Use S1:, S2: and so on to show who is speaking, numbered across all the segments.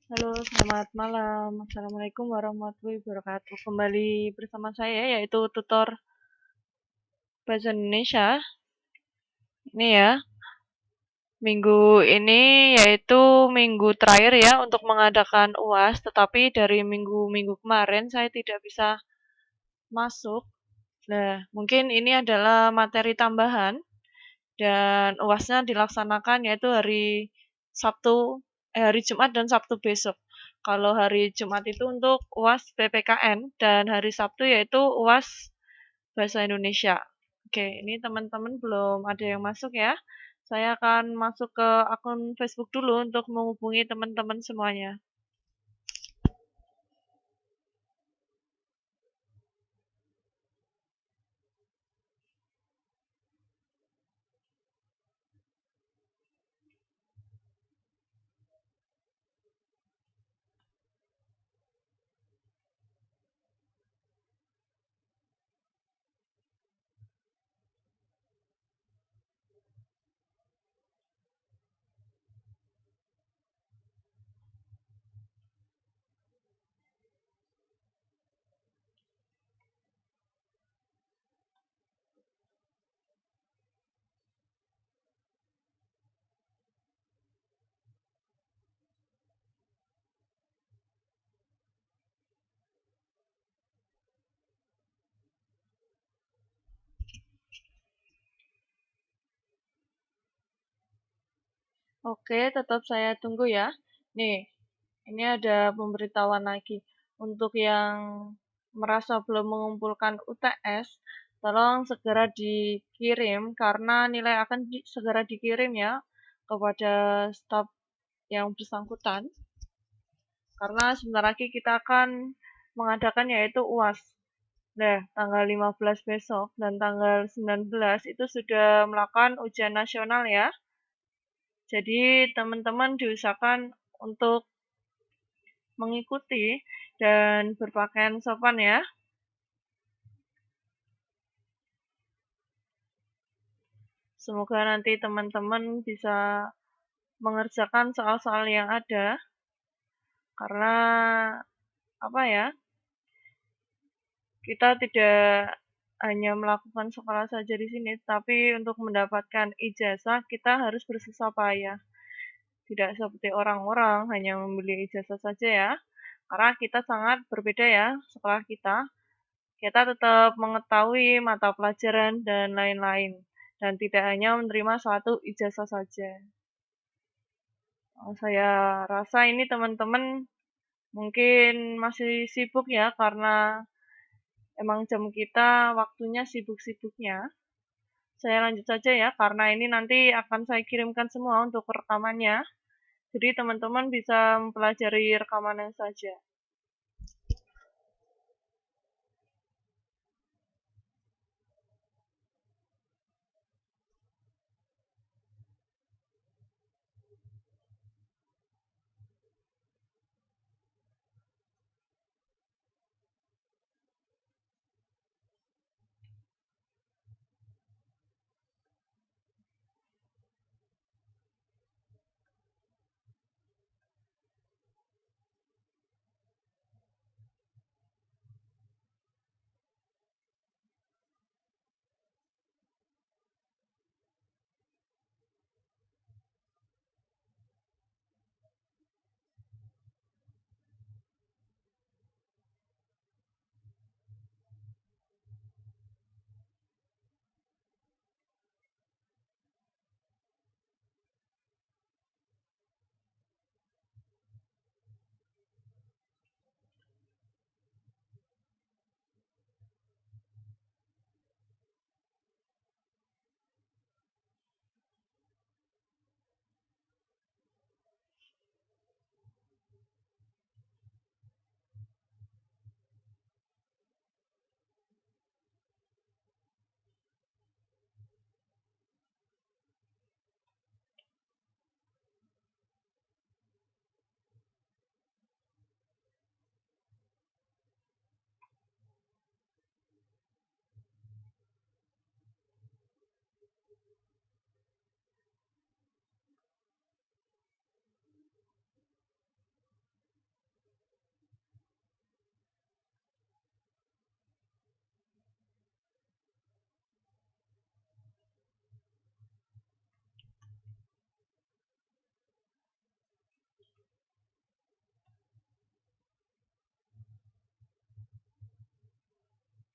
S1: Halo, selamat malam. Assalamualaikum warahmatullahi wabarakatuh. Kembali bersama saya yaitu tutor bahasa Indonesia. Ini ya, minggu ini yaitu minggu terakhir ya untuk mengadakan UAS, tetapi dari minggu-minggu kemarin saya tidak bisa masuk. Nah, mungkin ini adalah materi tambahan dan UASnya dilaksanakan yaitu Sabtu, hari Jumat dan Sabtu besok. Kalau hari Jumat itu untuk UAS PPKN dan hari Sabtu yaitu UAS Bahasa Indonesia. Oke, ini teman-teman belum ada yang masuk ya. Saya akan masuk ke akun Facebook dulu untuk menghubungi teman-teman semuanya. Oke, tetap saya tunggu ya. Nih, ini ada pemberitahuan lagi. Untuk yang merasa belum mengumpulkan UTS, tolong segera dikirim karena nilai akan segera dikirim ya kepada staf yang bersangkutan. Karena sebentar lagi kita akan mengadakan yaitu UAS. Nah, tanggal 15 besok dan tanggal 19 itu sudah melakukan ujian nasional ya. Jadi teman-teman diusahakan untuk mengikuti dan berpakaian sopan ya. Semoga nanti teman-teman bisa mengerjakan soal-soal yang ada karena apa ya? Kita tidak hanya melakukan sekolah saja di sini, tapi untuk mendapatkan ijazah kita harus bersusah payah. Tidak seperti orang-orang hanya membeli ijazah saja ya. Karena kita sangat berbeda ya sekolah kita. Kita tetap mengetahui mata pelajaran dan lain-lain. Dan tidak hanya menerima suatu ijazah saja. Saya rasa ini teman-teman mungkin masih sibuk ya karena emang jam kita waktunya sibuk-sibuknya. Saya lanjut saja ya, karena ini nanti akan saya kirimkan semua untuk rekamannya. Jadi teman-teman bisa mempelajari rekamannya saja.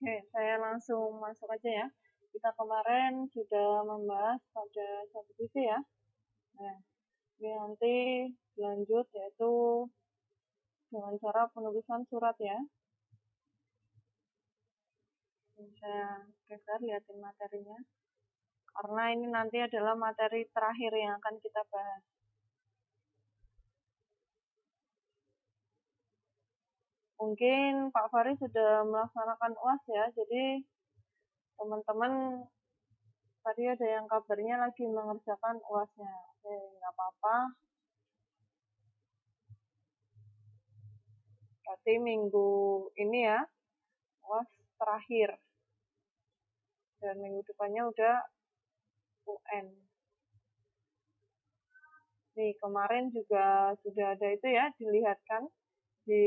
S1: Oke, saya langsung masuk aja ya. Kita kemarin sudah membahas pada satu sisi ya. Nah, ini nanti lanjut yaitu dengan cara penulisan surat ya. Saya geser lihatin materinya. Karena ini nanti adalah materi terakhir yang akan kita bahas. Mungkin Pak Fari sudah melaksanakan UAS ya, jadi teman-teman tadi ada yang kabarnya lagi mengerjakan UASnya. Oke, nggak apa-apa. Berarti minggu ini ya, UAS terakhir. Dan minggu depannya udah UN. Nih, kemarin juga sudah ada itu ya, dilihatkan di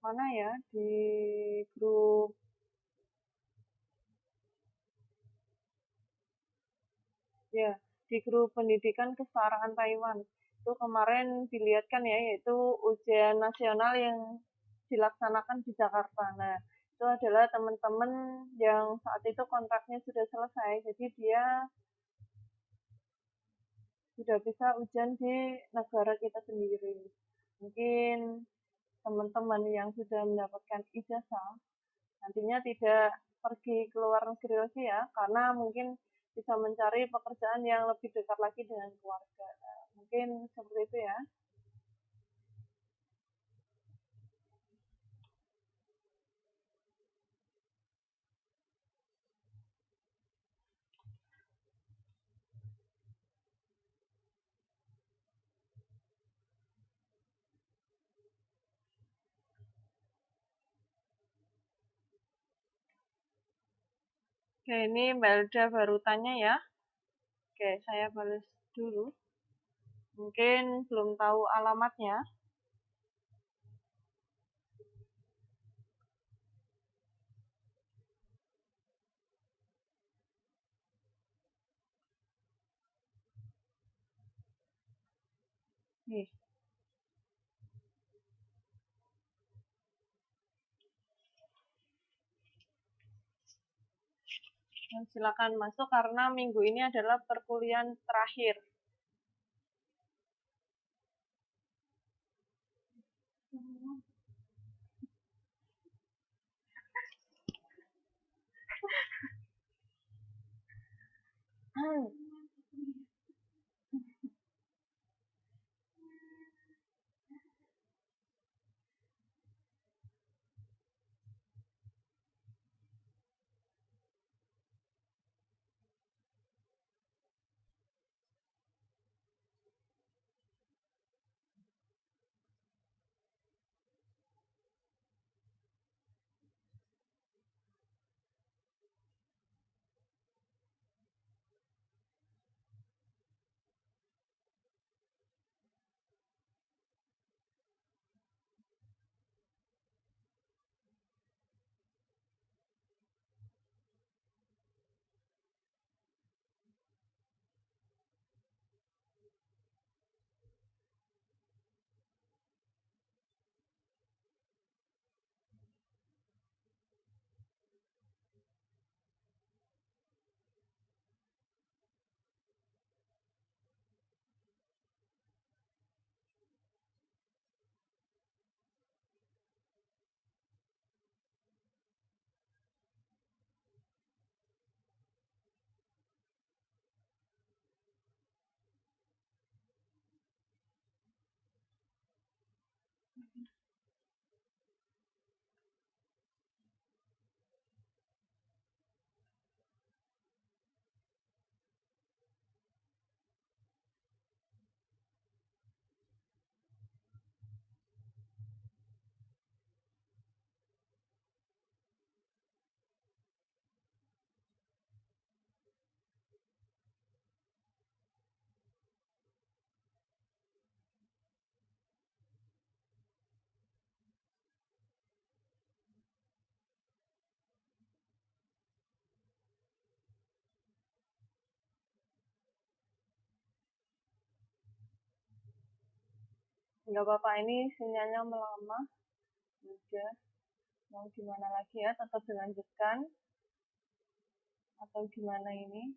S1: mana ya, di grup ya, di grup pendidikan kesetaraan Taiwan. Itu kemarin dilihatkan ya, yaitu ujian nasional yang dilaksanakan di Jakarta. Nah, itu adalah teman-teman yang saat itu kontraknya sudah selesai, jadi dia sudah bisa ujian di negara kita sendiri. Mungkin teman-teman yang sudah mendapatkan ijazah nantinya tidak pergi ke luar negeri lagi ya, karena mungkin bisa mencari pekerjaan yang lebih dekat lagi dengan keluarga. Nah, mungkin seperti itu ya. Oke, ini Mbak Elda baru tanya ya. Oke, saya balas dulu. Mungkin belum tahu alamatnya. Nih, silakan masuk karena minggu ini adalah perkuliahan terakhir. nggak apa-apa, ini sinyalnya melemah. Udah, mau gimana lagi ya? Tetap dilanjutkan atau gimana ini?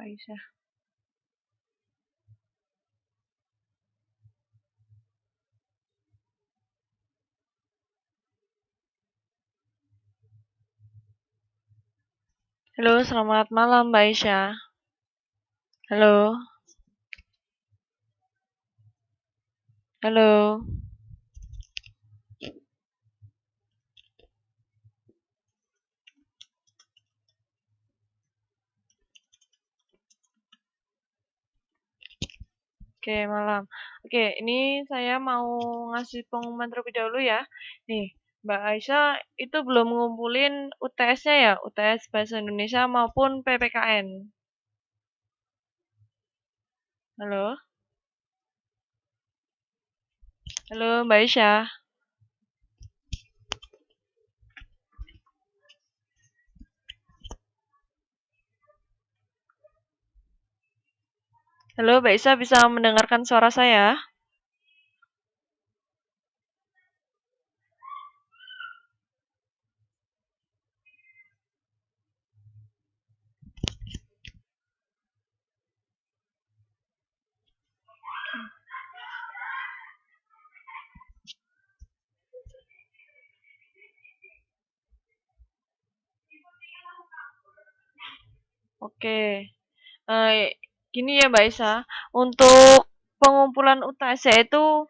S1: Mbak Aisyah. Halo, selamat malam Mbak Aisyah. Halo, halo. Oke, malam. Oke, ini saya mau ngasih pengumuman terlebih dahulu ya. Nih, Mbak Aisyah itu belum ngumpulin UTS-nya ya, UTS Bahasa Indonesia maupun PPKN. Halo? Halo Mbak Aisyah. Halo Mbak Aisyah, bisa mendengarkan suara saya? Oke. Gini ya Mbak Aisyah, untuk pengumpulan UTS itu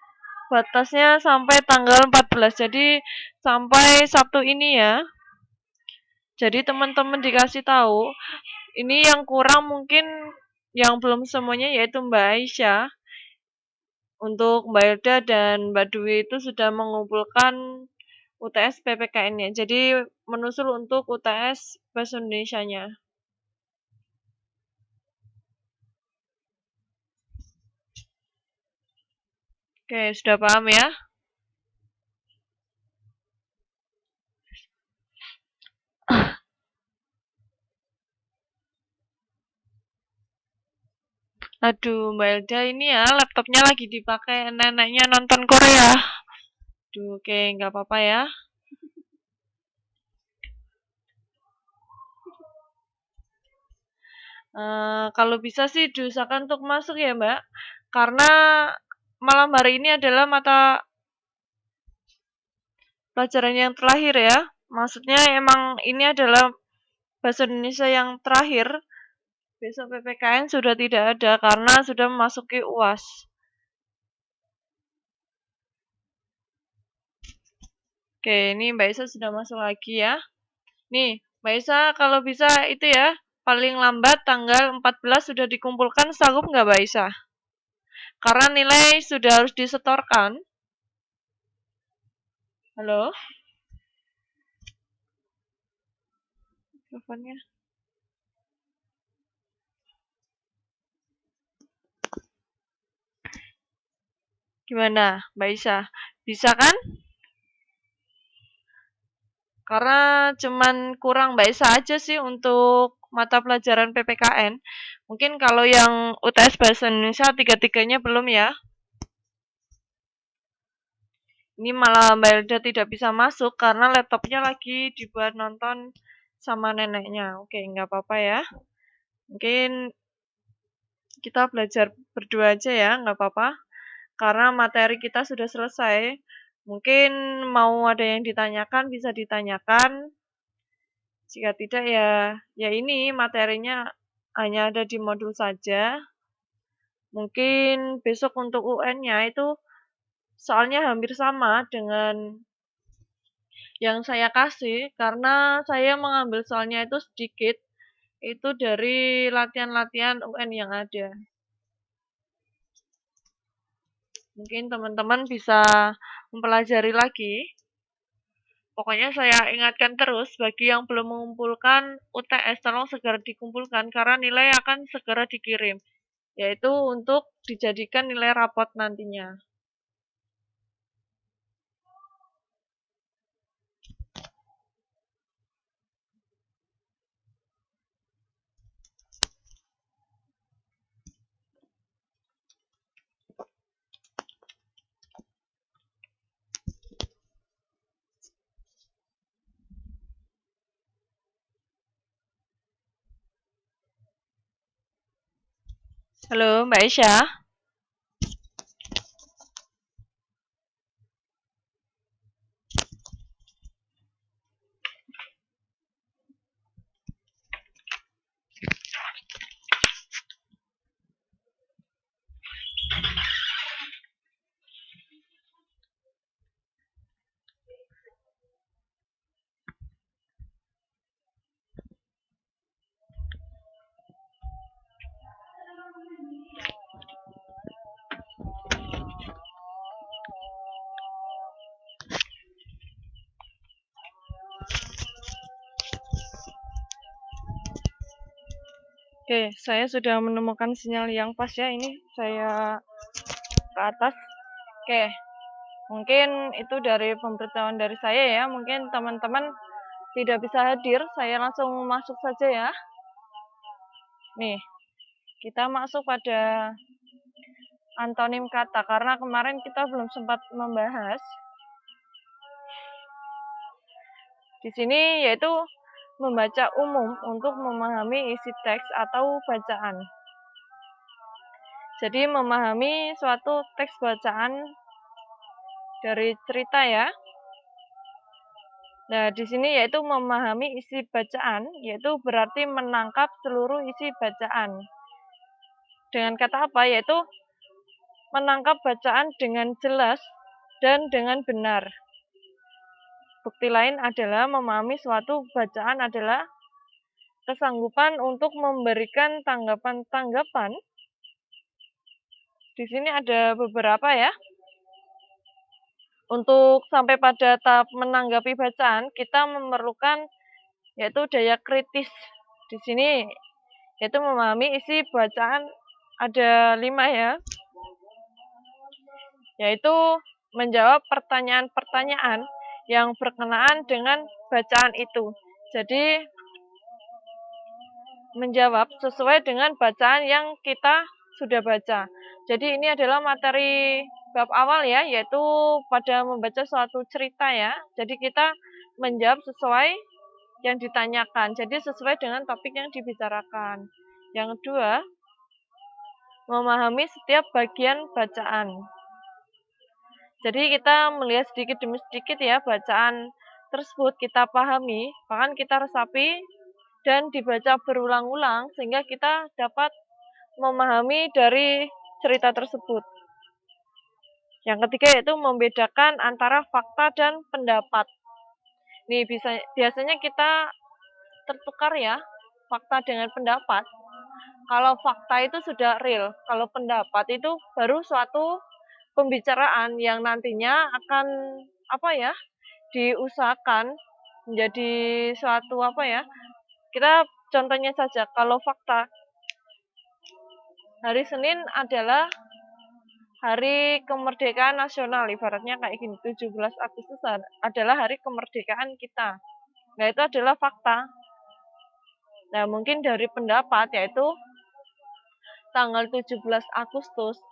S1: batasnya sampai tanggal 14. Jadi sampai Sabtu ini ya. Jadi teman-teman dikasih tahu, ini yang kurang mungkin yang belum semuanya yaitu Mbak Aisyah. Untuk Mbak Elda dan Mbak Dwi itu sudah mengumpulkan UTS PPKN-nya. Jadi menusul untuk UTS Bahasa Indonesianya. Oke, sudah paham ya? Aduh, Mbak Elda ini ya laptopnya lagi dipakai neneknya nonton Korea. Aduh, oke, nggak apa-apa ya. Kalau bisa sih diusahakan untuk masuk ya Mbak. Karena malam hari ini adalah mata pelajaran yang terakhir ya. Maksudnya emang ini adalah bahasa Indonesia yang terakhir. Besok PPKN sudah tidak ada karena sudah memasuki UAS. Oke, ini Mbak Isa sudah masuk lagi ya. Nih, Mbak Isa kalau bisa itu ya, paling lambat tanggal 14 sudah dikumpulkan, sanggup nggak Mbak Isa? Karena nilai sudah harus disetorkan. Halo? Teleponnya. Gimana, Mbak Isa? Bisa kan? Karena cuman kurang Mbak Isa aja sih untuk mata pelajaran PPKN. Mungkin kalau yang UTS Bahasa Indonesia tiga-tiganya belum ya. Ini malah Mbak Elda tidak bisa masuk karena laptopnya lagi dibuat nonton sama neneknya. Oke, nggak apa-apa ya. Mungkin kita belajar berdua aja ya, nggak apa-apa. Karena materi kita sudah selesai. Mungkin mau ada yang ditanyakan, bisa ditanyakan. Jika tidak ya, ya ini materinya hanya ada di modul saja. Mungkin besok untuk UN-nya itu soalnya hampir sama dengan yang saya kasih karena saya mengambil soalnya itu sedikit itu dari latihan-latihan UN yang ada. Mungkin teman-teman bisa mempelajari lagi. Pokoknya saya ingatkan terus bagi yang belum mengumpulkan UTS tolong segera dikumpulkan karena nilai akan segera dikirim, yaitu untuk dijadikan nilai rapot nantinya. Halo Mbak Isya. Oke, saya sudah menemukan sinyal yang pas ya. Ini saya ke atas. Oke, mungkin itu dari pemberitahuan dari saya ya. Mungkin teman-teman tidak bisa hadir, saya langsung masuk saja ya. Nih, kita masuk pada antonim kata karena kemarin kita belum sempat membahas. Di sini yaitu membaca umum untuk memahami isi teks atau bacaan. Jadi memahami suatu teks bacaan dari cerita ya. Nah, di sini yaitu memahami isi bacaan, yaitu berarti menangkap seluruh isi bacaan. Dengan kata apa? Yaitu menangkap bacaan dengan jelas dan dengan benar. Bukti lain adalah memahami suatu bacaan adalah kesanggupan untuk memberikan tanggapan-tanggapan. Di sini ada beberapa ya. Untuk sampai pada tahap menanggapi bacaan, kita memerlukan yaitu daya kritis. Di sini yaitu memahami isi bacaan ada 5 ya. Yaitu menjawab pertanyaan-pertanyaan yang berkenaan dengan bacaan itu. Jadi menjawab sesuai dengan bacaan yang kita sudah baca. Jadi ini adalah materi bab awal ya, yaitu pada membaca suatu cerita ya. Jadi kita menjawab sesuai yang ditanyakan. Jadi sesuai dengan topik yang dibicarakan. Yang kedua, memahami setiap bagian bacaan. Jadi kita melihat sedikit demi sedikit ya bacaan tersebut kita pahami, bahkan kita resapi dan dibaca berulang-ulang sehingga kita dapat memahami dari cerita tersebut. Yang ketiga yaitu membedakan antara fakta dan pendapat. Nih biasanya kita tertukar ya fakta dengan pendapat. Kalau fakta itu sudah real, kalau pendapat itu baru suatu pembicaraan yang nantinya akan diusahakan menjadi suatu kita contohnya saja, kalau fakta hari Senin adalah hari kemerdekaan nasional, ibaratnya kayak gini, 17 Agustus adalah hari kemerdekaan kita. Nah, itu adalah fakta. Nah, mungkin dari pendapat yaitu tanggal 17 Agustus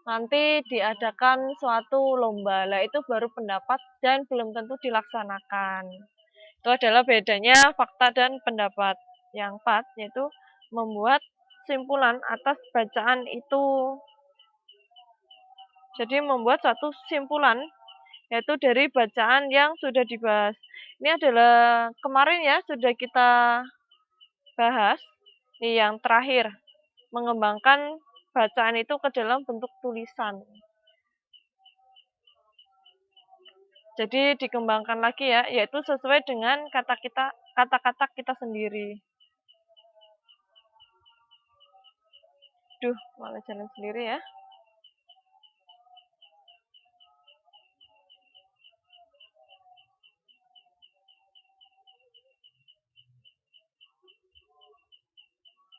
S1: nanti diadakan suatu lomba. Lah itu baru pendapat dan belum tentu dilaksanakan. Itu adalah bedanya fakta dan pendapat. Yang empat yaitu membuat simpulan atas bacaan itu. Jadi membuat satu simpulan yaitu dari bacaan yang sudah dibahas. Ini adalah kemarin ya sudah kita bahas. Ini yang terakhir, mengembangkan bacaan itu ke dalam bentuk tulisan. Jadi dikembangkan lagi ya, yaitu sesuai dengan kata-kata kita sendiri. Duh, malah jalan sendiri ya.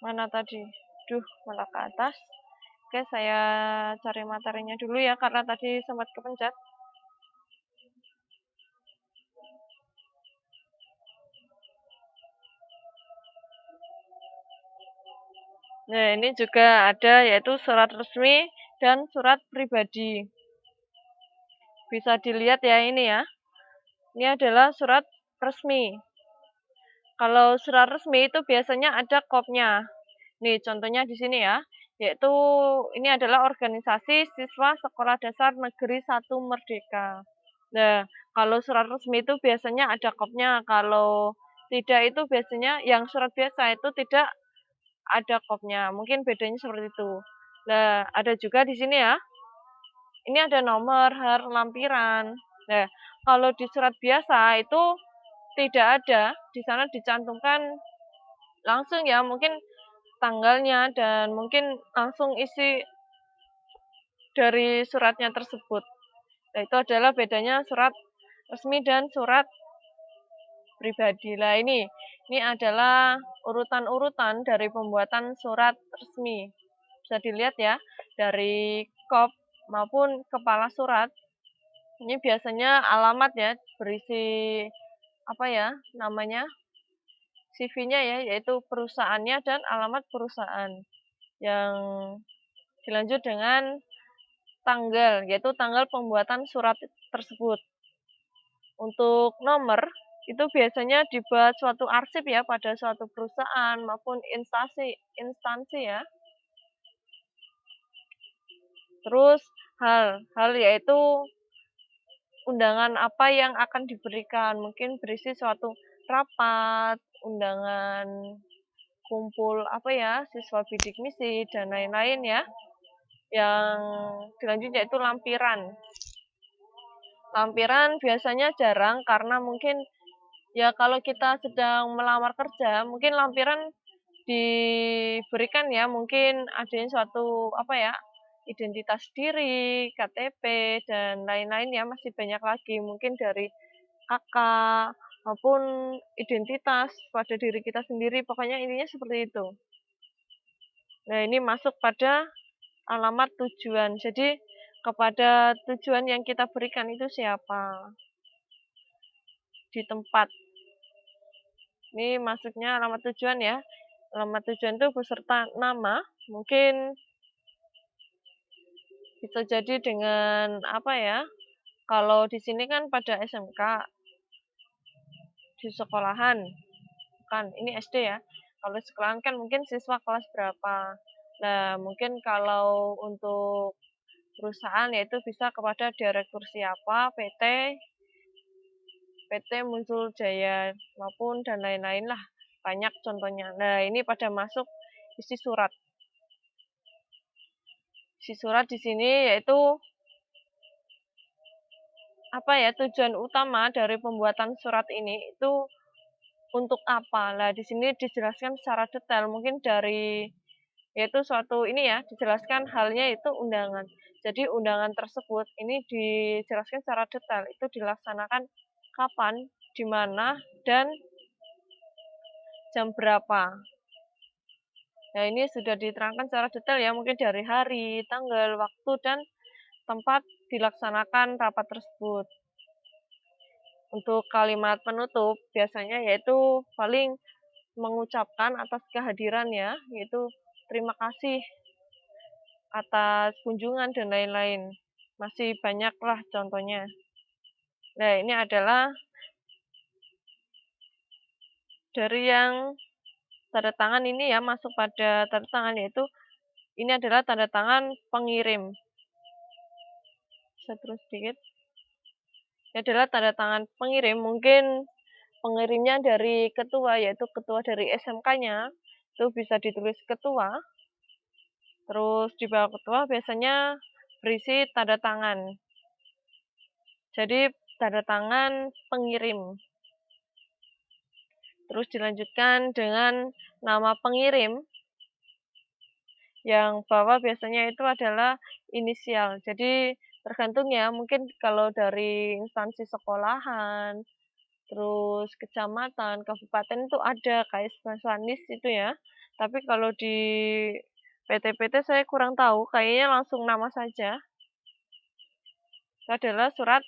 S1: Mana tadi? Duh, malah ke atas. Oke, saya cari materinya dulu ya, karena tadi sempat kepencet. Nah, ini juga ada yaitu surat resmi dan surat pribadi. Bisa dilihat ya ini ya. Ini adalah surat resmi. Kalau surat resmi itu biasanya ada kopnya. Nih, contohnya di sini ya. Yaitu ini adalah organisasi siswa Sekolah Dasar Negeri 1 Merdeka. Nah, kalau surat resmi itu biasanya ada kopnya. Kalau tidak itu biasanya yang surat biasa itu tidak ada kopnya. Mungkin bedanya seperti itu. Nah, ada juga di sini ya. Ini ada nomor lampiran. Nah, kalau di surat biasa itu tidak ada. Di sana dicantumkan langsung ya, mungkin tanggalnya dan mungkin langsung isi dari suratnya tersebut. Nah, itu adalah bedanya surat resmi dan surat pribadi. Lah ini Ini adalah urutan-urutan dari pembuatan surat resmi. Bisa dilihat ya, dari kop maupun kepala surat. Ini biasanya alamat ya, berisi apa ya namanya, CV-nya ya, yaitu perusahaannya dan alamat perusahaan. Yang dilanjut dengan tanggal, yaitu tanggal pembuatan surat tersebut. Untuk nomor, itu biasanya dibuat suatu arsip ya pada suatu perusahaan maupun instansi ya. Terus hal yaitu undangan apa yang akan diberikan, mungkin berisi suatu rapat, undangan kumpul apa ya, siswa bidik misi dan lain-lain ya. Yang selanjutnya itu lampiran. Lampiran biasanya jarang karena mungkin ya kalau kita sedang melamar kerja, mungkin lampiran diberikan ya, mungkin adanya suatu apa ya, identitas diri, KTP dan lain-lain ya, masih banyak lagi mungkin dari kakak maupun identitas pada diri kita sendiri, pokoknya intinya seperti itu. Nah, ini masuk pada alamat tujuan. Jadi kepada tujuan yang kita berikan itu siapa di tempat. Ini masuknya alamat tujuan ya. Alamat tujuan itu beserta nama, mungkin bisa jadi dengan apa ya? Kalau di sini kan pada SMK, di sekolahan, kan ini SD ya. Kalau sekolahan kan mungkin siswa kelas berapa. Nah, mungkin kalau untuk perusahaan yaitu bisa kepada direktur siapa, PT Muncul Jaya maupun dan lain-lain lah. Banyak contohnya. Nah, ini pada masuk isi surat. Isi surat di sini yaitu apa ya, tujuan utama dari pembuatan surat ini itu untuk apa? Nah, di sini dijelaskan secara detail, mungkin dari yaitu suatu ini ya, dijelaskan halnya itu undangan. Jadi undangan tersebut ini dijelaskan secara detail, itu dilaksanakan kapan, di mana, dan jam berapa. Nah, ini sudah diterangkan secara detail ya, mungkin dari hari, tanggal, waktu, dan tempat dilaksanakan rapat tersebut. Untuk kalimat penutup biasanya yaitu paling mengucapkan atas kehadirannya, yaitu terima kasih atas kunjungan dan lain-lain. Masih banyaklah contohnya. Nah, ini adalah dari yang tanda tangan ini ya, masuk pada tanda tangan yaitu ini adalah tanda tangan pengirim. Saya terus sedikit. Ini adalah tanda tangan pengirim, mungkin pengirimnya dari ketua, yaitu ketua dari SMK-nya, itu bisa ditulis ketua. Terus di bawah ketua biasanya berisi tanda tangan. Jadi tanda tangan pengirim. Terus dilanjutkan dengan nama pengirim. Yang bawah biasanya itu adalah inisial. Jadi tergantung ya, mungkin kalau dari instansi sekolahan, terus kecamatan, kabupaten itu ada KS Basanis itu ya. Tapi kalau di PT-PT saya kurang tahu, kayaknya langsung nama saja. Itu adalah surat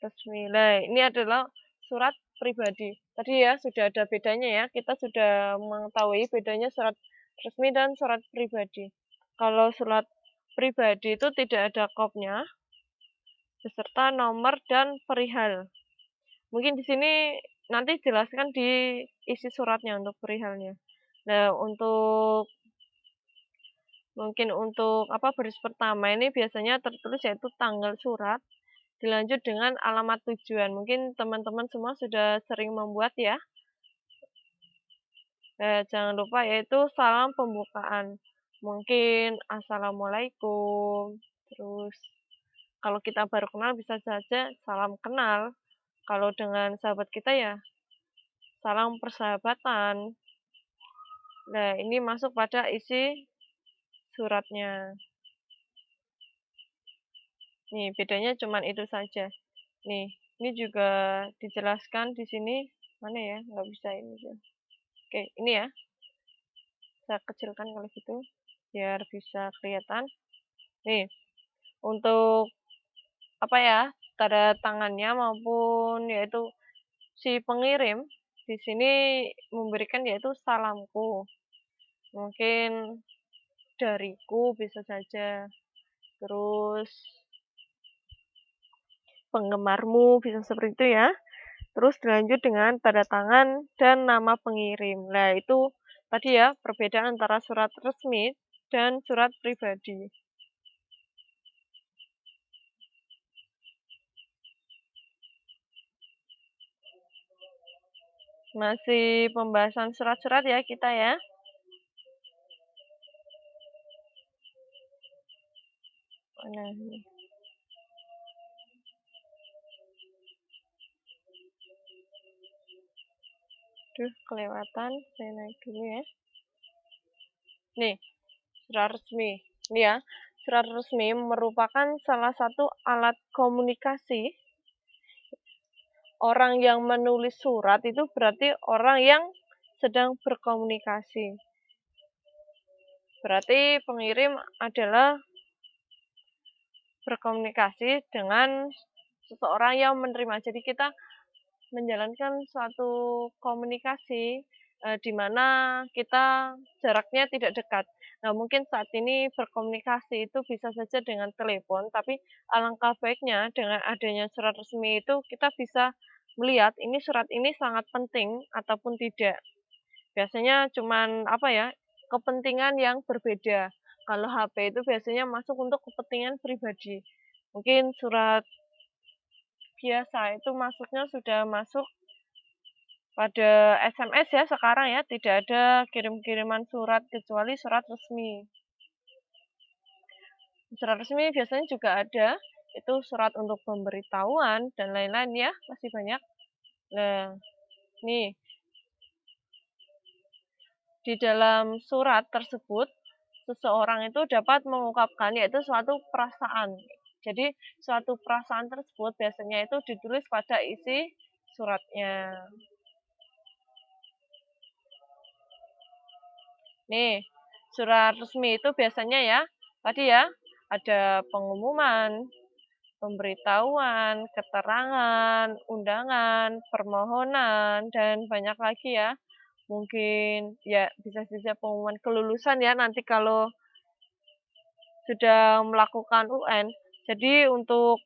S1: resmi. Nah, ini adalah surat pribadi. Tadi ya sudah ada bedanya ya, kita sudah mengetahui bedanya surat resmi dan surat pribadi. Kalau surat pribadi itu tidak ada kopnya, beserta nomor dan perihal. Mungkin di sini nanti jelaskan di isi suratnya untuk perihalnya. Nah, mungkin untuk apa baris pertama ini biasanya tertulis yaitu tanggal surat, dilanjut dengan alamat tujuan. Mungkin teman-teman semua sudah sering membuat ya. Jangan lupa yaitu salam pembukaan. Mungkin assalamualaikum. Terus kalau kita baru kenal bisa saja salam kenal. Kalau dengan sahabat kita ya salam persahabatan. Nah, ini masuk pada isi suratnya. Nih, bedanya cuma itu saja. Nih, ini juga dijelaskan di sini Mana ya? Nggak bisa ini ya. Oke, ini ya. Saya kecilkan kalau gitu biar bisa kelihatan. Nih, untuk apa ya? Tanda tangannya maupun yaitu si pengirim di sini memberikan yaitu salamku. Mungkin dariku bisa saja. Terus penggemarmu bisa seperti itu ya. Terus dilanjut dengan tanda tangan dan nama pengirim. Nah, itu tadi ya perbedaan antara surat resmi dan surat pribadi. Masih pembahasan surat-surat ya kita ya. Nah, ini. Duh, kelewatan. Saya naik dulu ya. Nih, surat resmi. Ini ya, surat resmi merupakan salah satu alat komunikasi. Orang yang menulis surat itu berarti orang yang sedang berkomunikasi. Berarti pengirim adalah berkomunikasi dengan seseorang yang menerima. Jadi kita menjalankan suatu komunikasi di mana kita jaraknya tidak dekat. Nah, mungkin saat ini berkomunikasi itu bisa saja dengan telepon, tapi alangkah baiknya dengan adanya surat resmi itu kita bisa melihat ini surat ini sangat penting ataupun tidak. Biasanya cuman apa ya, kepentingan yang berbeda. Kalau HP itu biasanya masuk untuk kepentingan pribadi. Mungkin surat biasa itu masuknya sudah masuk pada SMS ya sekarang ya, tidak ada kirim-kiriman surat kecuali surat resmi. Surat resmi biasanya juga ada, itu surat untuk pemberitahuan dan lain-lain ya, masih banyak. Nah, nih, di dalam surat tersebut, seseorang itu dapat mengungkapkan yaitu suatu perasaan. Jadi, suatu perasaan tersebut biasanya itu ditulis pada isi suratnya. Nih, surat resmi itu biasanya ya, tadi ya, ada pengumuman, pemberitahuan, keterangan, undangan, permohonan, dan banyak lagi ya. Mungkin ya bisa saja pengumuman kelulusan ya nanti kalau sudah melakukan UN. Jadi untuk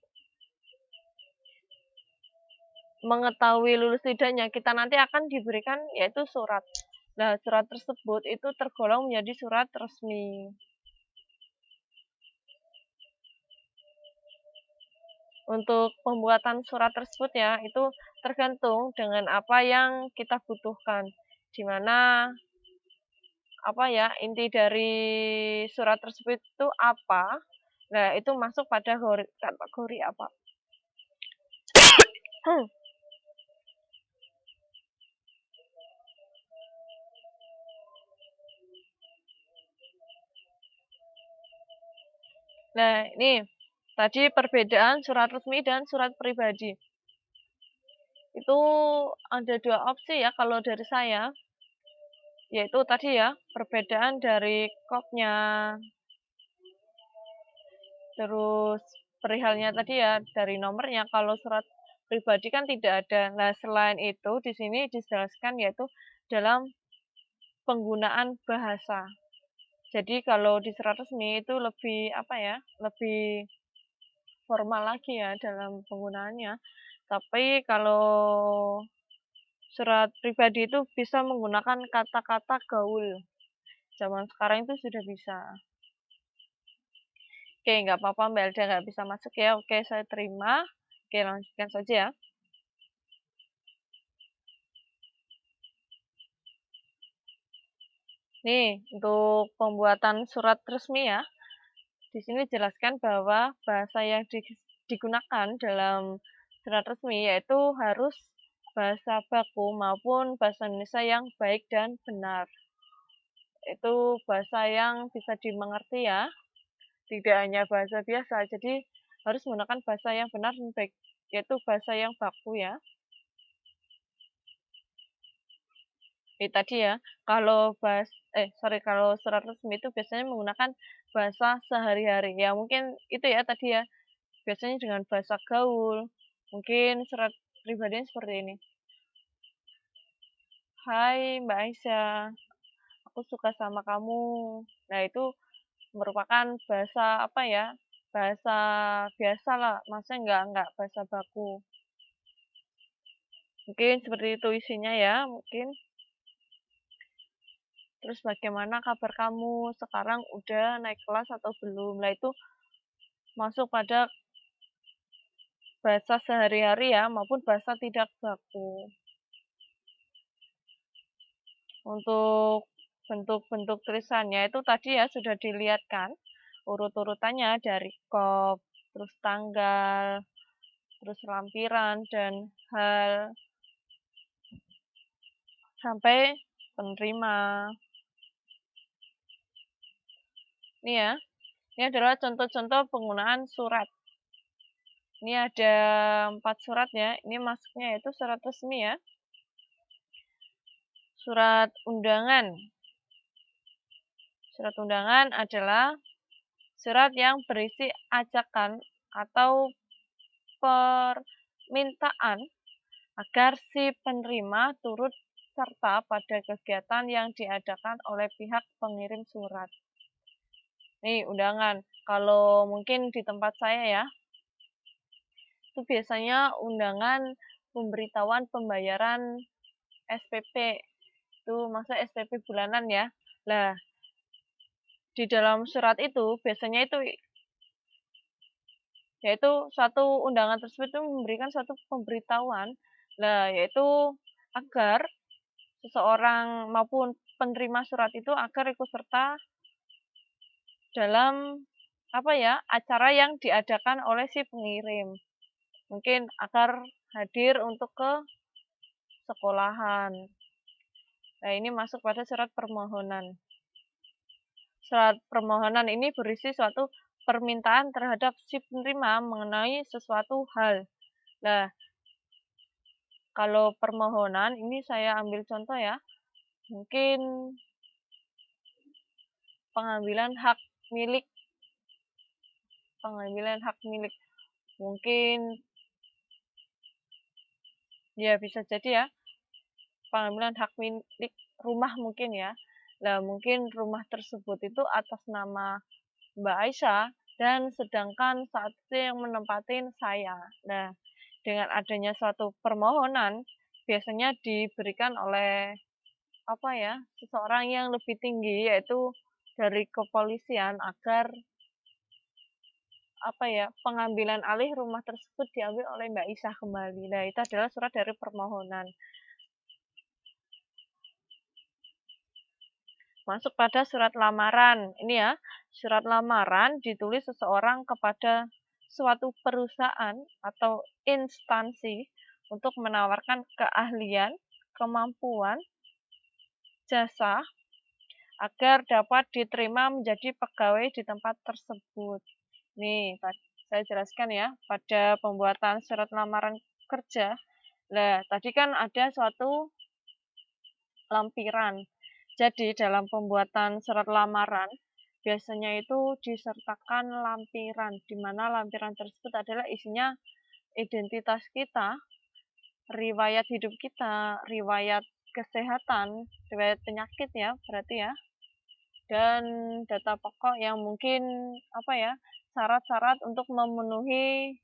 S1: mengetahui lulus tidaknya kita nanti akan diberikan yaitu surat. Nah, surat tersebut itu tergolong menjadi surat resmi. Untuk pembuatan surat tersebut ya, itu tergantung dengan apa yang kita butuhkan. Di mana apa ya, inti dari surat tersebut itu apa? Nah, itu masuk pada kategori apa? Nah, ini tadi perbedaan surat resmi dan surat pribadi. Itu ada dua opsi ya kalau dari saya, yaitu tadi ya, perbedaan dari kopnya, terus perihalnya tadi ya, dari nomornya. Kalau surat pribadi kan tidak ada. Nah, selain itu, di sini dijelaskan yaitu dalam penggunaan bahasa. Jadi kalau di surat resmi itu lebih apa ya, lebih formal lagi ya dalam penggunaannya. Tapi kalau surat pribadi itu bisa menggunakan kata-kata gaul. Zaman sekarang itu sudah bisa. Oke, nggak apa-apa Mbak Elda nggak bisa masuk ya. Oke, saya terima. Oke, lanjutkan saja ya. Nih, untuk pembuatan surat resmi ya. Di sini dijelaskan bahwa bahasa yang digunakan dalam surat resmi yaitu harus bahasa baku maupun bahasa Indonesia yang baik dan benar. Itu bahasa yang bisa dimengerti ya, tidak hanya bahasa biasa. Jadi harus menggunakan bahasa yang benar dan baik, yaitu bahasa yang baku ya. Tadi ya, kalau surat resmi itu biasanya menggunakan bahasa sehari-hari. Ya mungkin itu ya tadi ya, biasanya dengan bahasa gaul. Mungkin surat pribadinya seperti ini. Hai Mbak Aisyah, aku suka sama kamu. Nah, itu merupakan bahasa apa ya? Bahasa biasa lah, maksudnya nggak bahasa baku. Mungkin seperti itu isinya ya, mungkin. Terus bagaimana kabar kamu? Sekarang udah naik kelas atau belum? Lah itu masuk pada bahasa sehari-hari ya, maupun bahasa tidak baku. Untuk bentuk-bentuk tulisannya itu tadi ya sudah dilihat kan, urut-urutannya dari kop, terus tanggal, terus lampiran, dan hal, sampai penerima. Ini ya, ini adalah contoh-contoh penggunaan surat. Ini ada 4 surat ya, ini masuknya yaitu surat resmi ya. Surat undangan. Surat undangan adalah surat yang berisi ajakan atau permintaan agar si penerima turut serta pada kegiatan yang diadakan oleh pihak pengirim surat. Nih, undangan. Kalau mungkin di tempat saya ya, itu biasanya undangan pemberitahuan pembayaran SPP. Itu maksudnya SPP bulanan ya. Lah, di dalam surat itu biasanya itu yaitu suatu undangan tersebut itu memberikan suatu pemberitahuan, lah yaitu agar seseorang maupun penerima surat itu agar ikut serta dalam apa ya, acara yang diadakan oleh si pengirim. Mungkin agar hadir untuk ke sekolahan. Nah, ini masuk pada surat permohonan. Surat permohonan ini berisi suatu permintaan terhadap si penerima mengenai sesuatu hal. Nah, kalau permohonan ini saya ambil contoh ya. Mungkin pengambilan hak milik. Pengambilan hak milik. Mungkin ya bisa jadi ya, pengambilan hak milik rumah mungkin ya. Nah, mungkin rumah tersebut itu atas nama Mbak Aisyah dan sedangkan saat itu yang menempatin saya. Nah, dengan adanya suatu permohonan biasanya diberikan oleh apa ya, seseorang yang lebih tinggi yaitu dari kepolisian agar apa ya, pengambilan alih rumah tersebut diambil oleh Mbak Aisyah kembali. Nah, itu adalah surat dari permohonan. Masuk pada surat lamaran. Ini ya, surat lamaran ditulis seseorang kepada suatu perusahaan atau instansi untuk menawarkan keahlian, kemampuan, jasa agar dapat diterima menjadi pegawai di tempat tersebut. Nih, saya jelaskan ya, pada pembuatan surat lamaran kerja. Nah, tadi kan ada suatu lampiran. Jadi dalam pembuatan surat lamaran, biasanya itu disertakan lampiran, di mana lampiran tersebut adalah isinya identitas kita, riwayat hidup kita, riwayat kesehatan, riwayat penyakit ya, berarti ya, dan data pokok yang mungkin apa ya, syarat-syarat untuk memenuhi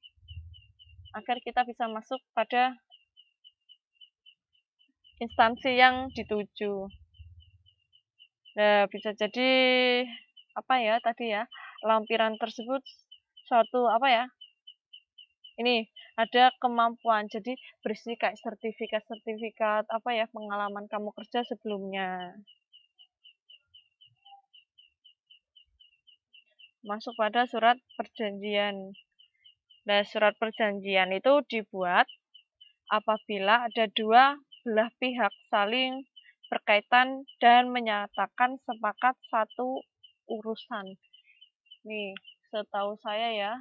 S1: agar kita bisa masuk pada instansi yang dituju. Nah, bisa jadi apa ya tadi ya, lampiran tersebut suatu apa ya, ini ada kemampuan, jadi berisi kayak sertifikat-sertifikat apa ya, pengalaman kamu kerja sebelumnya. Masuk pada surat perjanjian. Nah, surat perjanjian itu dibuat apabila ada dua belah pihak saling berkaitan dan menyatakan sepakat satu urusan. Nih, setahu saya ya,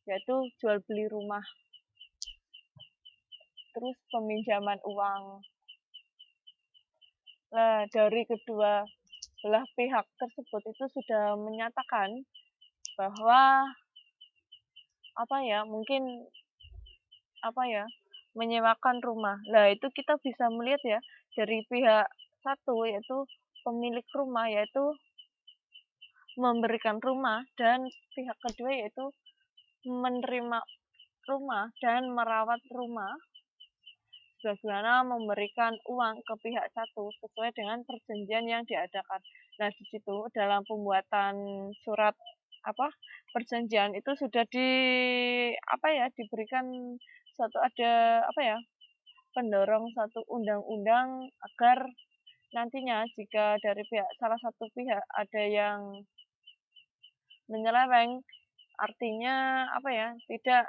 S1: yaitu jual beli rumah, terus peminjaman uang. Nah, dari kedua belah pihak tersebut itu sudah menyatakan bahwa mungkin menyewakan rumah. Nah, itu kita bisa melihat ya dari pihak satu yaitu pemilik rumah yaitu memberikan rumah dan pihak kedua yaitu menerima rumah dan merawat rumah sebagaimana memberikan uang ke pihak satu sesuai dengan perjanjian yang diadakan. Nah, di situ dalam pembuatan surat perjanjian itu sudah diberikan suatu pendorong satu undang-undang agar nantinya jika dari salah satu pihak ada yang menyeleweng, artinya tidak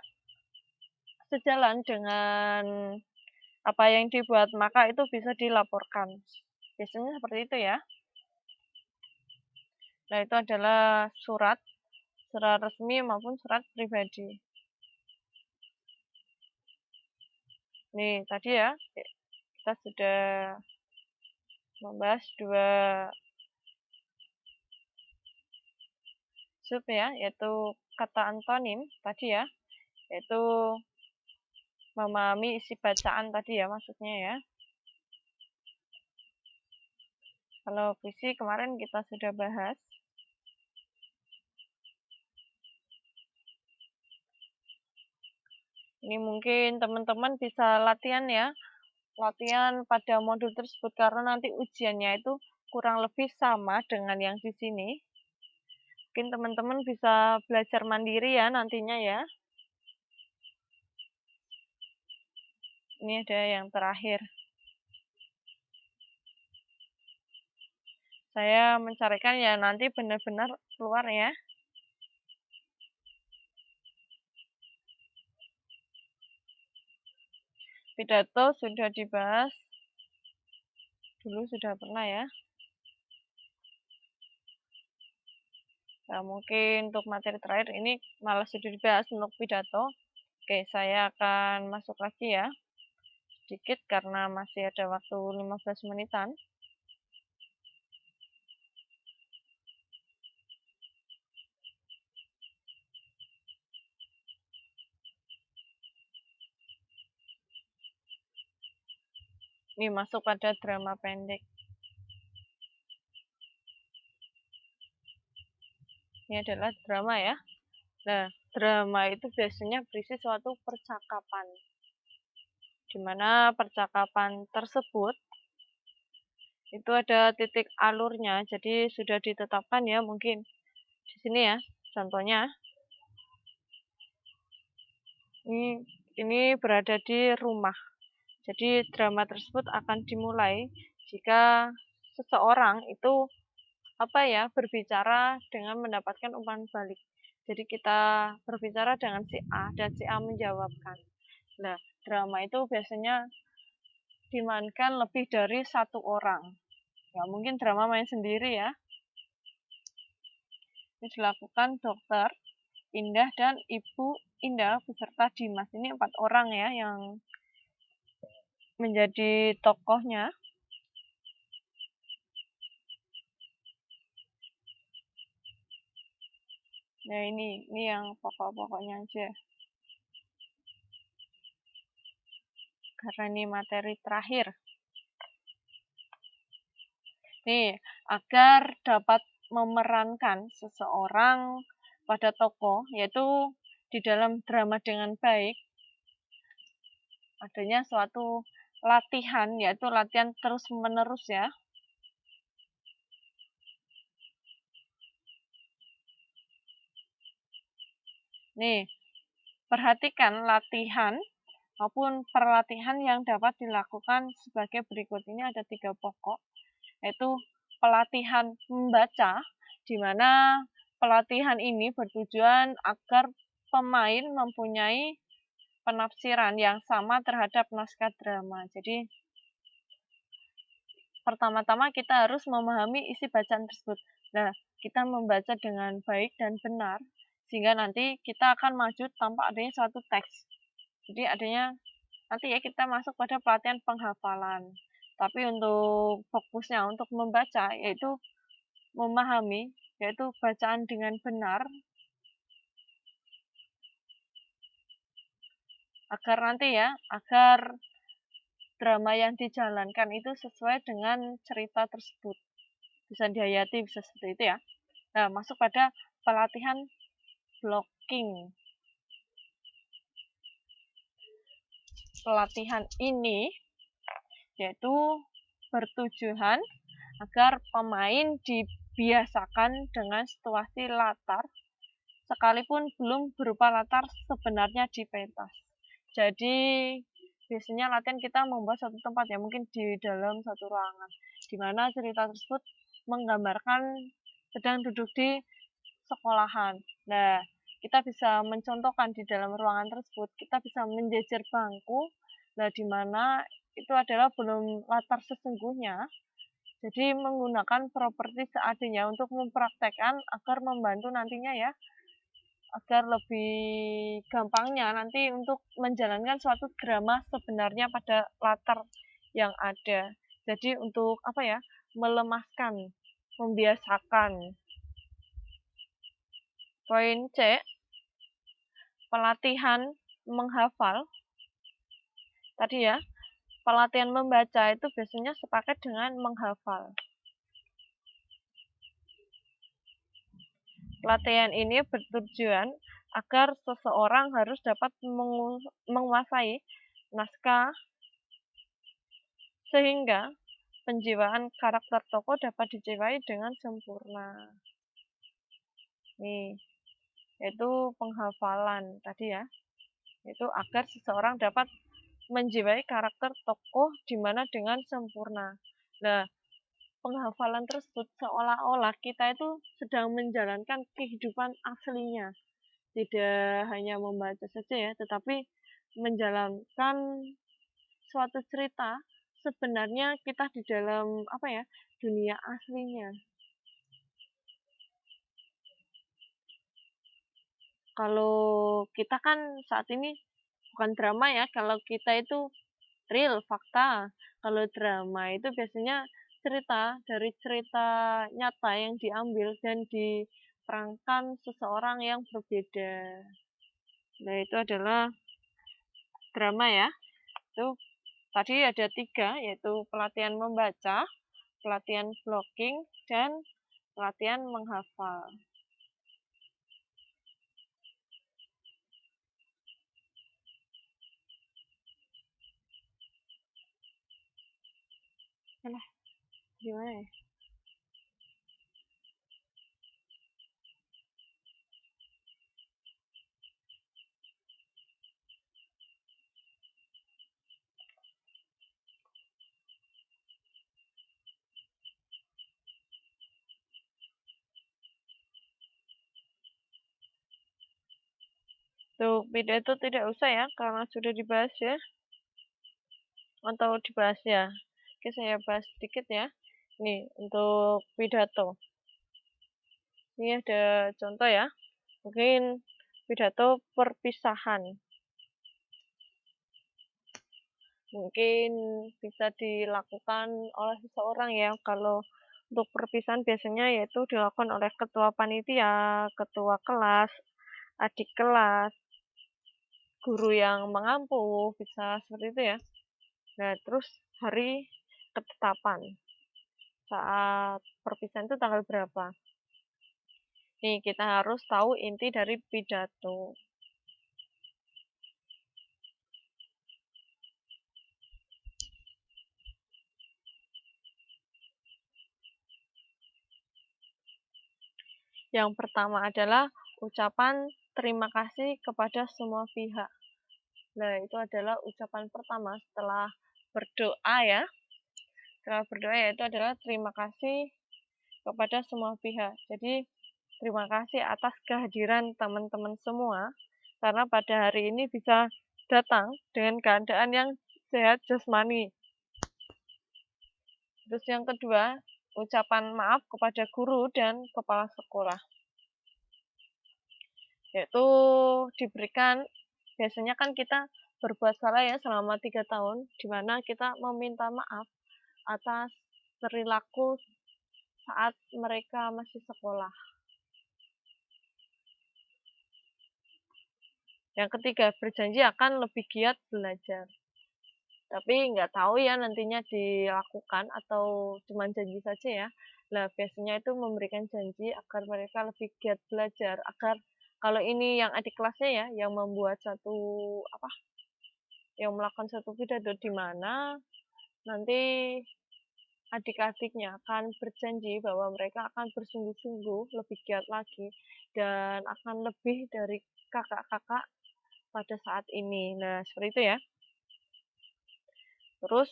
S1: sejalan dengan apa yang dibuat, maka itu bisa dilaporkan. Biasanya seperti itu ya. Nah, itu adalah surat resmi maupun surat pribadi. Nih, tadi ya, kita sudah membahas dua sub ya, yaitu kata antonim tadi ya, yaitu memahami isi bacaan tadi ya maksudnya ya. Kalau puisi kemarin kita sudah bahas. Ini mungkin teman-teman bisa latihan ya. Latihan pada modul tersebut karena nanti ujiannya itu kurang lebih sama dengan yang di sini. Mungkin teman-teman bisa belajar mandiri ya nantinya ya. Ini ada yang terakhir. Saya mencarikan ya nanti benar-benar keluar ya. Pidato sudah dibahas. Dulu sudah pernah ya. Nah, mungkin untuk materi terakhir ini malah sudah dibahas untuk pidato. Oke, saya akan masuk lagi ya. Sedikit karena masih ada waktu 15 menitan. Ini masuk pada drama pendek. Ini adalah drama ya. Nah, drama itu biasanya berisi suatu percakapan. Di mana percakapan tersebut itu ada titik alurnya. Jadi sudah ditetapkan ya mungkin di sini ya. Contohnya ini berada di rumah. Jadi drama tersebut akan dimulai jika seseorang itu berbicara dengan mendapatkan umpan balik. Jadi kita berbicara dengan si A dan si A menjawabkan. Nah, drama itu biasanya dimainkan lebih dari satu orang. Ya, mungkin drama main sendiri ya. Ini dilakukan dokter Indah dan Ibu Indah beserta Dimas. Ini 4 orang ya yang menjadi tokohnya. Nah, ini yang pokok-pokoknya aja. Karena ini materi terakhir. Nih, agar dapat memerankan seseorang pada tokoh, yaitu di dalam drama dengan baik, adanya suatu latihan, yaitu latihan terus-menerus ya. Nih, perhatikan latihan maupun perlatihan yang dapat dilakukan sebagai berikut. Ini ada 3 pokok, yaitu pelatihan membaca, di mana pelatihan ini bertujuan agar pemain mempunyai penafsiran yang sama terhadap naskah drama. Jadi, pertama-tama kita harus memahami isi bacaan tersebut. Nah, kita membaca dengan baik dan benar, sehingga nanti kita akan maju tanpa adanya suatu teks. Jadi, nanti ya kita masuk pada pelatihan penghafalan. Tapi untuk fokusnya untuk membaca, yaitu memahami, yaitu bacaan dengan benar, agar nanti ya, agar drama yang dijalankan itu sesuai dengan cerita tersebut. Bisa dihayati, bisa seperti itu ya. Nah, masuk pada pelatihan blocking. Pelatihan ini yaitu bertujuan agar pemain dibiasakan dengan situasi latar sekalipun belum berupa latar sebenarnya di pentas. Jadi biasanya latihan kita membuat satu tempat ya, mungkin di dalam satu ruangan, di mana cerita tersebut menggambarkan sedang duduk di sekolahan. Nah, kita bisa mencontohkan di dalam ruangan tersebut, kita bisa menjejer bangku, nah di mana itu adalah belum latar sesungguhnya. Jadi menggunakan properti seadanya untuk mempraktekkan agar membantu nantinya ya, agar lebih gampangnya nanti untuk menjalankan suatu drama sebenarnya pada latar yang ada. Jadi untuk apa ya, melemaskan, membiasakan. Poin C, pelatihan menghafal. Tadi ya, pelatihan membaca itu biasanya sepaket dengan menghafal. Pelatihan ini bertujuan agar seseorang harus dapat menguasai naskah sehingga penjiwaan karakter tokoh dapat dijiwai dengan sempurna. Nih, yaitu penghafalan tadi ya. Itu agar seseorang dapat menjiwai karakter tokoh di mana dengan sempurna. Nah, penghafalan tersebut seolah-olah kita itu sedang menjalankan kehidupan aslinya. Tidak hanya membaca saja ya, tetapi menjalankan suatu cerita sebenarnya kita di dalam apa ya, dunia aslinya. Kalau kita kan saat ini bukan drama ya, kalau kita itu real, fakta. Kalau drama itu biasanya cerita dari cerita nyata yang diambil dan diperankan seseorang yang berbeda. Nah, itu adalah drama ya. Itu tadi ada 3, yaitu pelatihan membaca, pelatihan blocking, dan pelatihan menghafal. Alah, gimana ya? Untuk pidato tidak usah ya, karena sudah dibahas ya. Atau dibahas ya. Oke, saya bahas sedikit ya. Nih, untuk pidato. Ini ada contoh ya. Mungkin pidato perpisahan. Mungkin bisa dilakukan oleh seseorang ya. Kalau untuk perpisahan biasanya yaitu dilakukan oleh ketua panitia, ketua kelas, adik kelas, guru yang mengampu, bisa seperti itu ya. Nah, terus hari ketetapan. Saat perpisahan itu tanggal berapa? Nih, kita harus tahu inti dari pidato. Yang pertama adalah ucapan terima kasih kepada semua pihak. Nah, itu adalah ucapan pertama setelah berdoa ya. Setelah berdoa yaitu adalah terima kasih kepada semua pihak. Jadi, terima kasih atas kehadiran teman-teman semua, karena pada hari ini bisa datang dengan keadaan yang sehat jasmani. Terus yang kedua, ucapan maaf kepada guru dan kepala sekolah. Yaitu diberikan, biasanya kan kita berbuat salah ya selama 3 tahun, di mana kita meminta maaf atas perilaku saat mereka masih sekolah. Yang ketiga, berjanji akan lebih giat belajar. Tapi nggak tahu ya nantinya dilakukan atau cuma janji saja ya. Nah, biasanya itu memberikan janji agar mereka lebih giat belajar, agar kalau ini yang adik kelasnya ya, yang membuat satu apa, yang melakukan satu pidato di mana nanti adik-adiknya akan berjanji bahwa mereka akan bersungguh-sungguh lebih giat lagi dan akan lebih dari kakak-kakak pada saat ini. Nah, seperti itu ya. Terus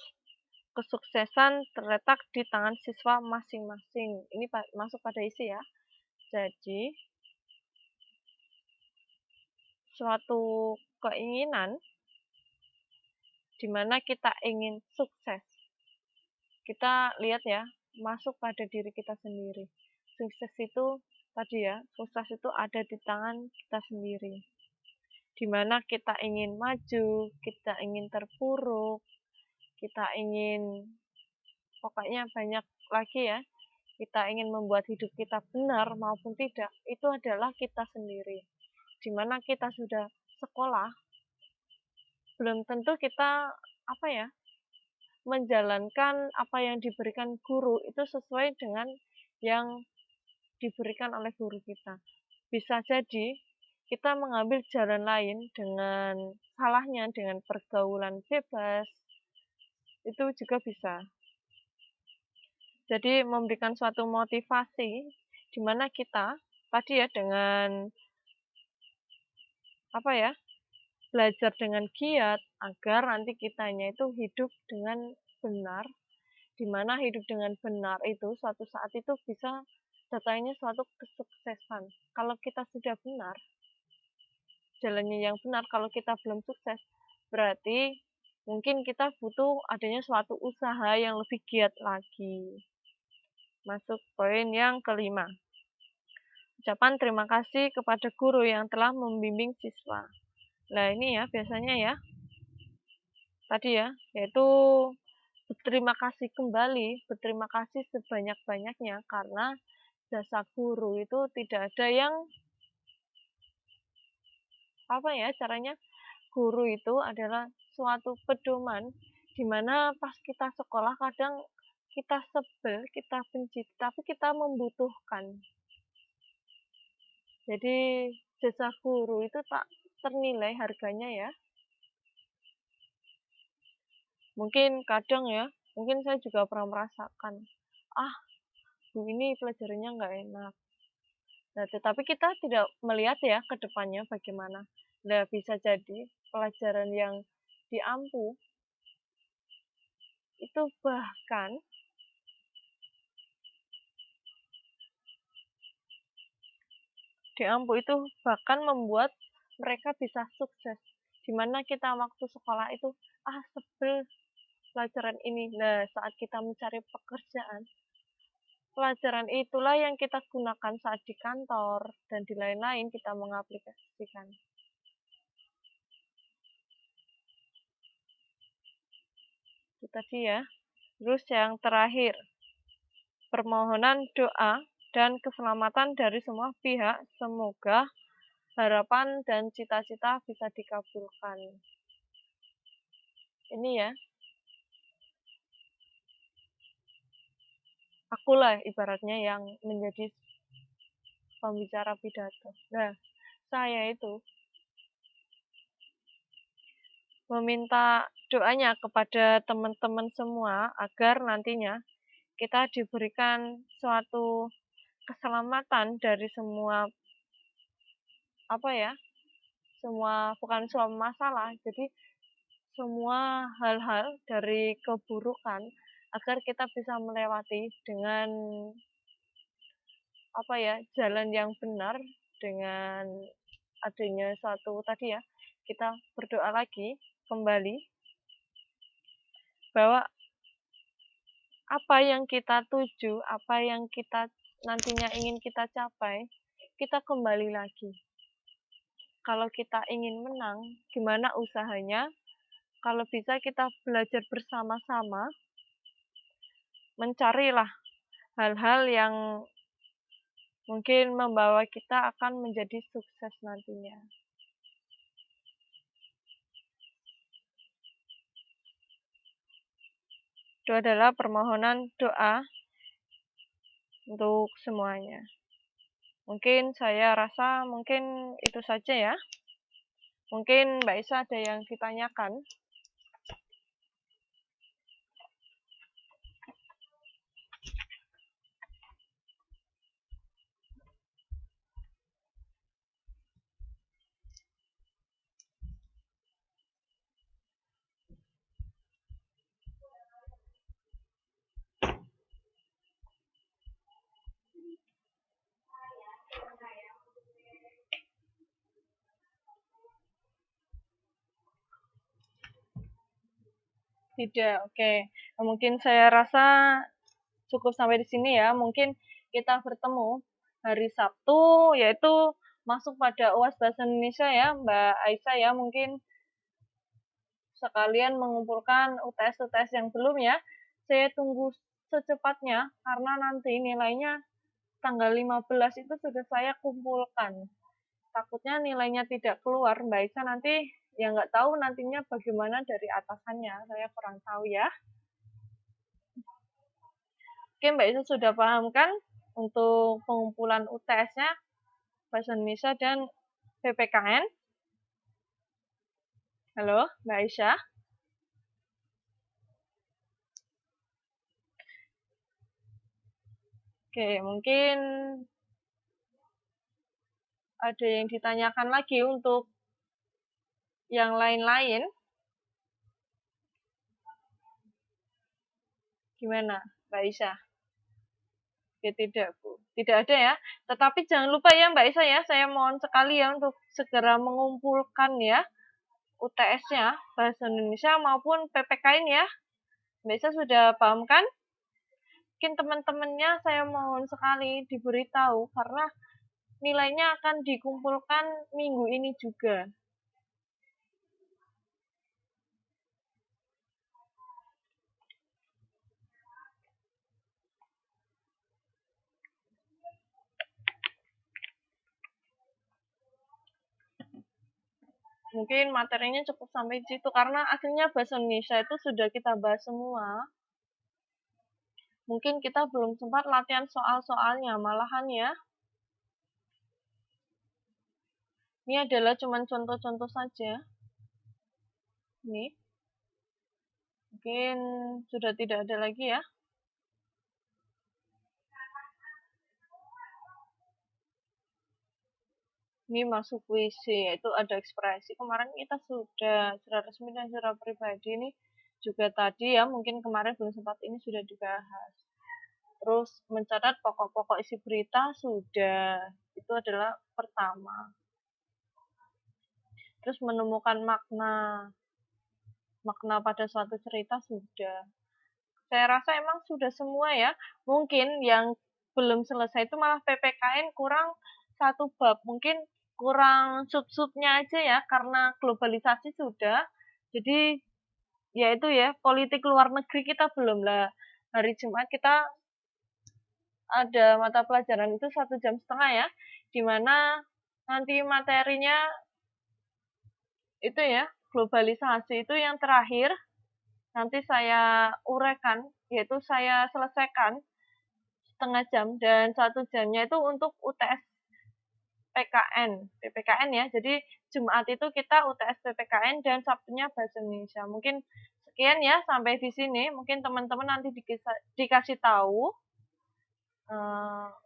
S1: kesuksesan terletak di tangan siswa masing-masing. Ini masuk pada isi ya. Jadi, suatu keinginan di mana kita ingin sukses. Kita lihat ya, masuk pada diri kita sendiri. Sukses itu tadi ya, sukses itu ada di tangan kita sendiri. Di mana kita ingin maju, kita ingin terpuruk, kita ingin pokoknya banyak lagi ya. Kita ingin membuat hidup kita benar maupun tidak, itu adalah kita sendiri. Di mana kita sudah sekolah, belum tentu kita apa ya, menjalankan apa yang diberikan guru itu sesuai dengan yang diberikan oleh guru kita. Bisa jadi kita mengambil jalan lain dengan salahnya, dengan pergaulan bebas, itu juga bisa. Jadi memberikan suatu motivasi di mana kita tadi ya dengan apa ya, belajar dengan giat agar nanti kitanya itu hidup dengan benar, di mana hidup dengan benar itu suatu saat itu bisa datangnya suatu kesuksesan. Kalau kita sudah benar, jalannya yang benar, kalau kita belum sukses, berarti mungkin kita butuh adanya suatu usaha yang lebih giat lagi. Masuk poin yang kelima. Ucapan terima kasih kepada guru yang telah membimbing siswa. Nah ini ya biasanya ya, tadi ya, yaitu berterima kasih kembali, berterima kasih sebanyak-banyaknya karena jasa guru itu tidak ada yang apa ya caranya, guru itu adalah suatu pedoman di mana pas kita sekolah kadang kita sebel, kita benci, tapi kita membutuhkan. Jadi jasa guru itu tak ternilai harganya ya. Mungkin kadang ya, mungkin saya juga pernah merasakan, ah, Bu ini pelajarannya nggak enak. Nah, tetapi kita tidak melihat ya ke depannya bagaimana. Nah, bisa jadi pelajaran yang diampu itu bahkan membuat mereka bisa sukses. Dimana kita waktu sekolah itu, sebel pelajaran ini. Nah, saat kita mencari pekerjaan, pelajaran itulah yang kita gunakan saat di kantor dan di lain-lain kita mengaplikasikan. Itu tadi ya. Terus yang terakhir, permohonan doa dan keselamatan dari semua pihak. Semoga harapan dan cita-cita bisa dikabulkan. Ini ya, akulah ibaratnya yang menjadi pembicara pidato. Nah, saya itu meminta doanya kepada teman-teman semua agar nantinya kita diberikan suatu keselamatan dari semua apa ya, semua bukan semua masalah, jadi semua hal-hal dari keburukan agar kita bisa melewati dengan apa ya, jalan yang benar dengan adanya suatu tadi ya, kita berdoa lagi kembali bahwa apa yang kita tuju, apa yang kita nantinya ingin kita capai, kita kembali lagi. Kalau kita ingin menang, gimana usahanya? Kalau bisa kita belajar bersama-sama mencarilah hal-hal yang mungkin membawa kita akan menjadi sukses nantinya. Itu adalah permohonan doa untuk semuanya. Mungkin saya rasa mungkin itu saja ya. Mungkin Mbak Isa ada yang ditanyakan. Tidak, oke. Mungkin saya rasa cukup sampai di sini ya. Mungkin kita bertemu hari Sabtu, yaitu masuk pada UAS Bahasa Indonesia ya, Mbak Aisyah ya. Mungkin sekalian mengumpulkan UTS-UTS yang belum ya. Saya tunggu secepatnya, karena nanti nilainya tanggal 15 itu sudah saya kumpulkan. Takutnya nilainya tidak keluar, Mbak Aisyah nanti ya nggak tahu nantinya bagaimana dari atasannya. Saya kurang tahu ya. Oke, Mbak Isa sudah paham kan untuk pengumpulan UTS-nya Bahasa Indonesia dan PPKN? Halo, Mbak Aisyah? Oke, mungkin ada yang ditanyakan lagi untuk yang lain-lain. Gimana, Mbak Aisyah? Ya, tidak, Bu. Tidak ada ya. Tetapi jangan lupa ya, Mbak Aisyah ya, saya mohon sekali ya untuk segera mengumpulkan ya UTS-nya Bahasa Indonesia maupun PPKN ya. Mbak Aisyah sudah paham kan? Mungkin teman-temannya saya mohon sekali diberitahu karena nilainya akan dikumpulkan minggu ini juga. Mungkin materinya cukup sampai di situ karena aslinya bahasa Indonesia itu sudah kita bahas semua. Mungkin kita belum sempat latihan soal-soalnya, malahan ya. Ini adalah cuma contoh-contoh saja. Ini. Mungkin sudah tidak ada lagi ya. Ini masuk WC, yaitu ada ekspresi. Kemarin kita sudah secara resmi dan secara pribadi ini juga tadi ya, mungkin kemarin belum sempat ini sudah dibahas. Terus mencatat pokok-pokok isi berita sudah, itu adalah pertama. Terus menemukan makna pada suatu cerita sudah. Saya rasa emang sudah semua ya. Mungkin yang belum selesai itu malah PPKN kurang satu bab. Mungkin kurang sub-subnya aja ya, karena globalisasi sudah. Jadi ya itu ya, politik luar negeri kita belum lah. Hari Jumat kita ada mata pelajaran itu 1,5 jam ya, dimana nanti materinya itu ya, globalisasi itu yang terakhir, nanti saya uraikan, yaitu saya selesaikan 1,5 jam, dan 1 jamnya itu untuk UTS PPKN ya. Jadi Jumat itu kita UTS PPKN dan Sabtunya Bahasa Indonesia. Mungkin sekian ya sampai di sini. Mungkin teman-teman nanti dikasih tahu.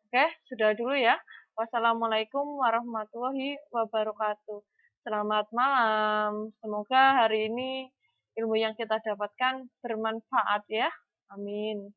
S1: Oke, sudah dulu ya. Wassalamualaikum warahmatullahi wabarakatuh. Selamat malam. Semoga hari ini ilmu yang kita dapatkan bermanfaat ya. Amin.